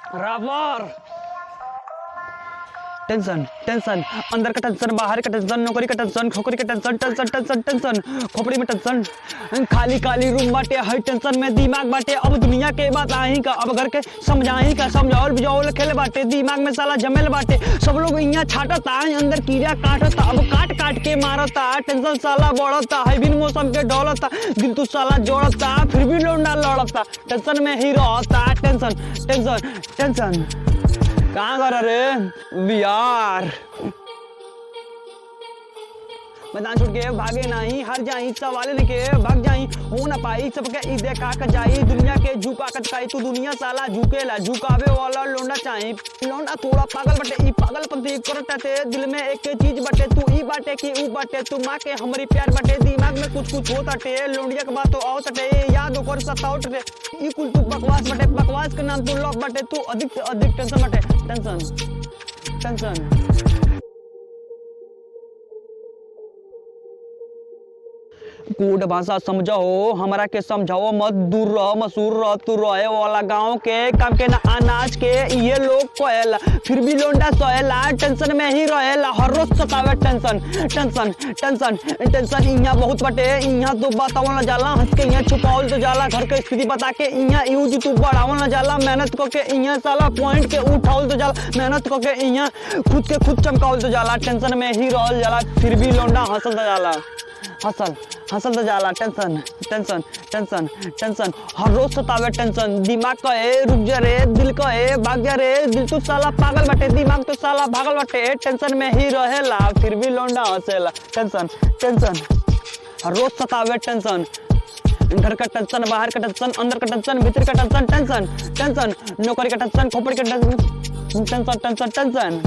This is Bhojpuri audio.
बराबर। टेंशन टेंशन, अंदर का टेंशन, बाहर का टेंशन, नौकरी का टेंशन, खोकरी का टेंशन, टेंशन टेंशन टेंशन, खोपड़ी में टेंशन, खाली खाली रूम बाटे, हर टेंशन में दिमाग बाटे। अब दुनिया के बात आही का, अब घर के समझाही का, समझाओल बुझाओल खेले बाटे, दिमाग में साला जमेल बाटे। सब लोग यहाँ छाटता, अंदर कीड़ा काटता, अब काट काट के मारता। टेंशन साला बढ़ता है, बिन मौसम के डोलता, दिल तू साला जोड़ता, फिर भी लौंडा लड़ता। टेंशन में ही रहता, टेंशन टेंशन टेंशन। कहाँ कर रे बिहार? मैदान छूट के भागे नहीं, हर जाई सवाल के भाग जाई, हो ना पाई सबके ई देखा कर जाई। दुनिया के झुका कर खाई, तू दुनिया साला झुकेला, झुकावे वाला लौंडा चाही। लौंडा थोड़ा पागल बटे, ई पागलपंती करताते, दिल में एक चीज बटे, तू ई बाटे की ऊ बाटे, तू माँ के हमारी प्यार बटे। दिमाग में कुछ कुछ होता टे, लौंडिया के बात तो आओ तटे, याद ओकर सतावट टे। ई कुल तू बकवास बटे, बकवास के नाम तू लॉक बटे, तू अधिक से अधिक टेंशन बटे। Tension tension. कोड भाषा समझाओ, हमरा के समझाओ मत, दूर रह मसूर रह, तू रहे वाला गाँव के काम के ना अनाज के ये लोग कहेला, फिर भी लौंडा सोहेला। टेंशन में ही रहेला, हर रोज सतावे टेंशन टेंशन टेंशन टेंशन। यहाँ बहुत बटे, यहाँ तो बतावल न जाला, हंस के यहाँ छुपावल तो जाला, घर के स्थिति बता के यहाँ यूज तू बढ़ावल न जाला, मेहनत करके यहाँ साला पॉइंट के उठावल तो जाला, मेहनत करके यहाँ खुद के खुद चमकावल तो जाला। टेंशन में ही रहल जाला, फिर भी लौंडा हंसल तो जाला, हंसल हंसल तो जाला। टेंशन टेंशन टेंशन टेंशन, हर रोज सतावे टेंशन। दिमाग कहे रुक जा रे, दिल कहे भाग जा रे, दिल तो साला पागल बटे, दिमाग तो साला भागल बटे। टेंशन में ही रहेला, फिर भी लौंडा हंसेला। टेंशन टेंशन, हर रोज सतावे टेंशन। घर का टेंशन, बाहर का टेंशन, अंदर का टेंशन, भीतर का टेंशन, टेंशन टेंशन, नौकरी का टेंशन, खोपड़ी का टेंशन, टेंशन टेंशन टेंशन।